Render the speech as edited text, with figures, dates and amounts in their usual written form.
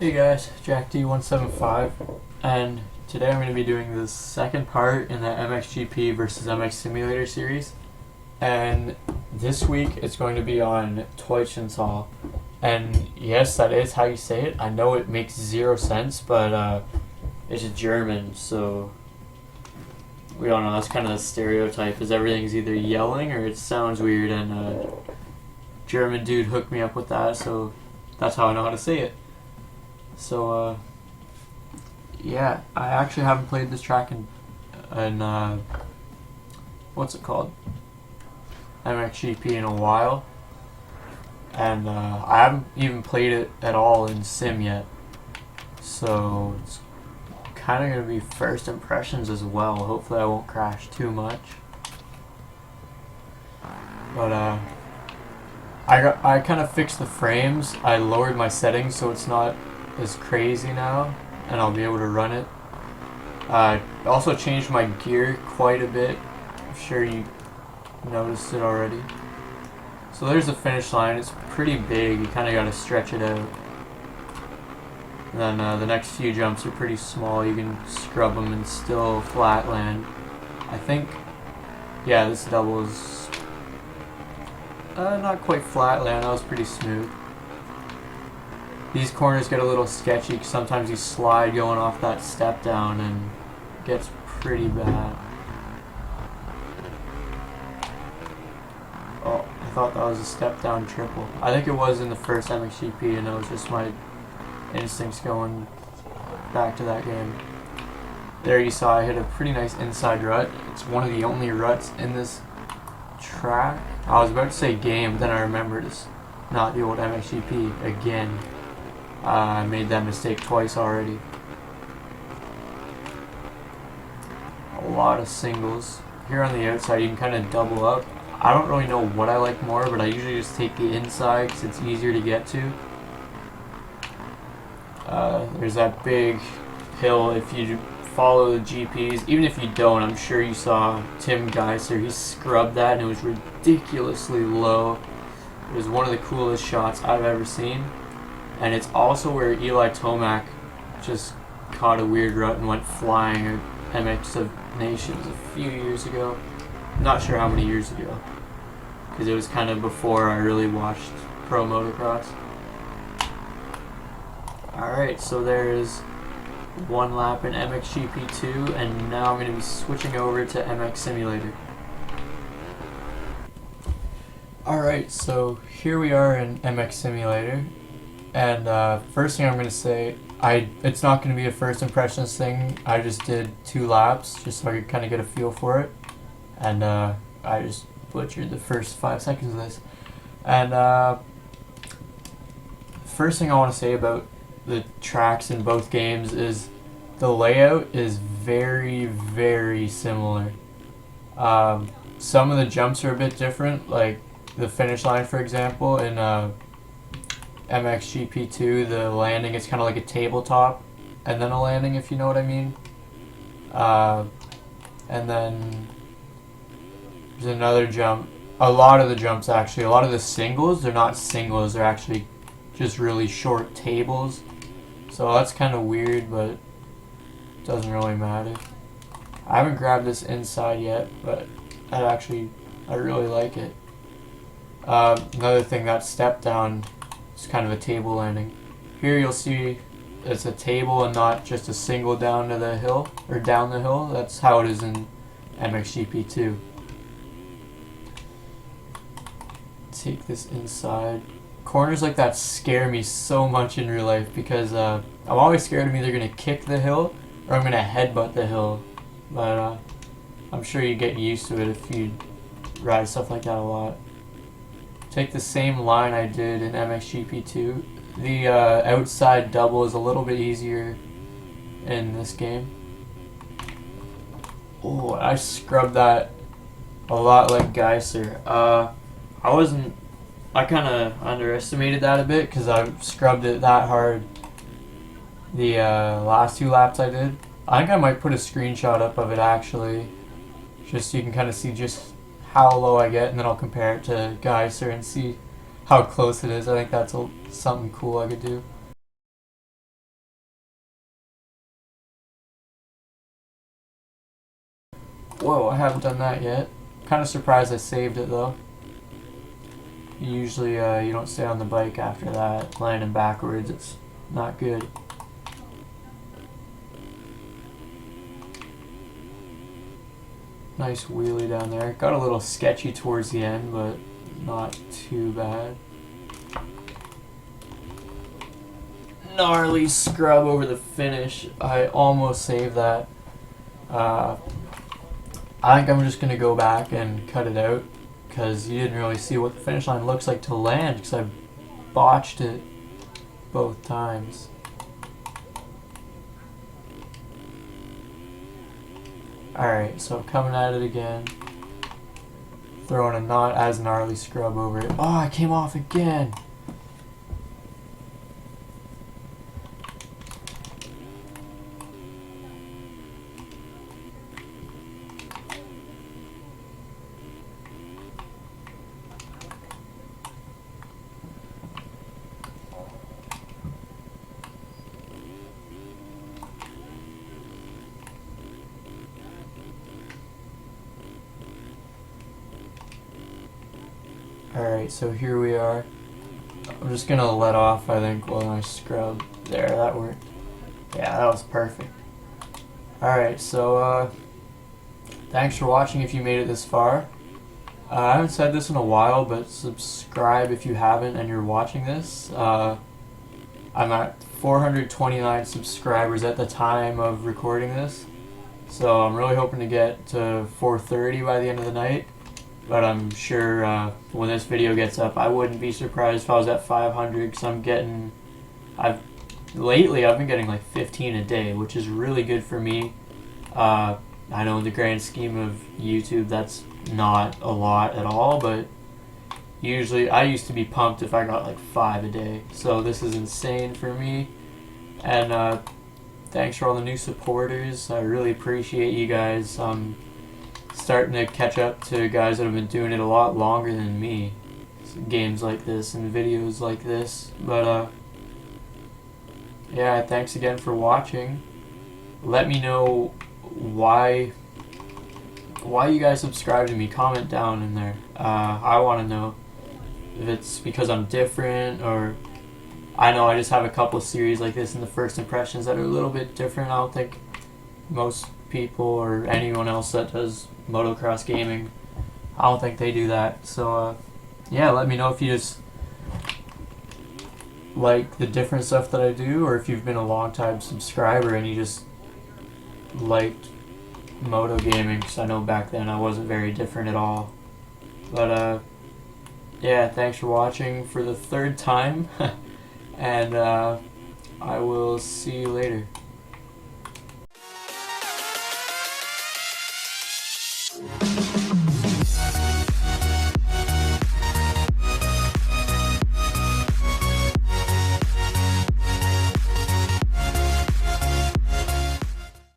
Hey guys, Jack D175, and today I'm going to be doing the second part in the MXGP versus MX Simulator series. And this week it's going to be on Teutschental. And yes, that is how you say it. I know it makes zero sense, but it's German, so we don't know. That's kind of the stereotype, is everything's either yelling or it sounds weird, and German dude hooked me up with that, so that's how I know how to say it. So, yeah, I actually haven't played this track in what's it called? MXGP in a while. And I haven't even played it at all in Sim yet. So, it's kind of going to be first impressions as well. Hopefully I won't crash too much. But, I kind of fixed the frames. I lowered my settings so it's not is crazy now, and I'll be able to run it. Also changed my gear quite a bit. I'm sure you noticed it already. So there's the finish line. It's pretty big. You kind of got to stretch it out. And then the next few jumps are pretty small. You can scrub them and still flat land. I think, yeah, this double is not quite flat land. That was pretty smooth. These corners get a little sketchy because sometimes you slide going off that step down and it gets pretty bad. Oh, I thought that was a step down triple. I think it was in the first MXGP, and it was just my instincts going back to that game. There you saw I hit a pretty nice inside rut. It's one of the only ruts in this track. I was about to say game, but then I remembered it's not the old MXGP again. I made that mistake twice already. A lot of singles. Here on the outside you can kind of double up. I don't really know what I like more, but I usually just take the inside because it's easier to get to. There's that big hill. If you follow the GPs, even if you don't, I'm sure you saw Tim Geiser. He scrubbed that and it was ridiculously low. It was one of the coolest shots I've ever seen. And it's also where Eli Tomac just caught a weird rut and went flying at MX of Nations a few years ago. I'm not sure how many years ago, because it was kind of before I really watched pro motocross. Alright, so there's one lap in MXGP2, and now I'm going to be switching over to MX Simulator. Alright, so here we are in MX Simulator. And first thing I'm going to say, it's not going to be a first impressions thing. I just did 2 laps just so I could kind of get a feel for it. And I just butchered the first 5 seconds of this. And first thing I want to say about the tracks in both games is the layout is very, very similar. Some of the jumps are a bit different, like the finish line, for example, in MXGP2, the landing is kind of like a tabletop and then a landing, if you know what I mean. And then there's another jump. A lot of the jumps, actually, a lot of the singles, they're not singles, they're actually just really short tables. So that's kind of weird, but it doesn't really matter. I haven't grabbed this inside yet, but I really like it. Another thing, that step down, it's kind of a table landing. Here you'll see it's a table and not just a single down to the hill, or down the hill. That's how it is in MXGP2. Take this inside. Corners like that scare me so much in real life because I'm always scared I'm either going to kick the hill or I'm going to headbutt the hill. But I'm sure you get used to it if you ride stuff like that a lot. Take the same line I did in MXGP2. The outside double is a little bit easier in this game. Oh, I scrubbed that a lot like Geiser. I kind of underestimated that a bit because I scrubbed it that hard the last 2 laps I did. I think I might put a screenshot up of it actually, just so you can kind of see just how low I get, and then I'll compare it to Geiser and see how close it is. I think that's something cool I could do. Whoa, I haven't done that yet. Kind of surprised I saved it though. Usually you don't stay on the bike after that. Landing backwards, it's not good. Nice wheelie down there. Got a little sketchy towards the end, but not too bad. Gnarly scrub over the finish. I almost saved that. I think I'm just going to go back and cut it out because you didn't really see what the finish line looks like to land because I botched it both times. Alright, so coming at it again. Throwing a not as gnarly scrub over it. Oh, I came off again! Alright, so here we are. I'm just gonna let off, I think, while I scrub. There, that worked. Yeah, that was perfect. Alright, so thanks for watching if you made it this far. I haven't said this in a while, but subscribe if you haven't and you're watching this. I'm at 429 subscribers at the time of recording this, so I'm really hoping to get to 430 by the end of the night. But I'm sure when this video gets up, I wouldn't be surprised if I was at 500 because lately I've been getting like 15 a day, which is really good for me. I know in the grand scheme of YouTube that's not a lot at all, but usually I used to be pumped if I got like 5 a day. So this is insane for me. And thanks for all the new supporters. I really appreciate you guys. Starting to catch up to guys that have been doing it a lot longer than me. Games like this and videos like this. But yeah, thanks again for watching. Let me know why you guys subscribe to me. Comment down in there. I want to know if it's because I'm different, or I know I just have a couple series like this in the first impressions that are a little bit different. I don't think most people or anyone else that does motocross gaming, I don't think they do that. So yeah, let me know if you just like the different stuff that I do, or if you've been a long time subscriber and you just liked moto gaming, because I know back then I wasn't very different at all. But yeah, thanks for watching for the 3rd time and I will see you later.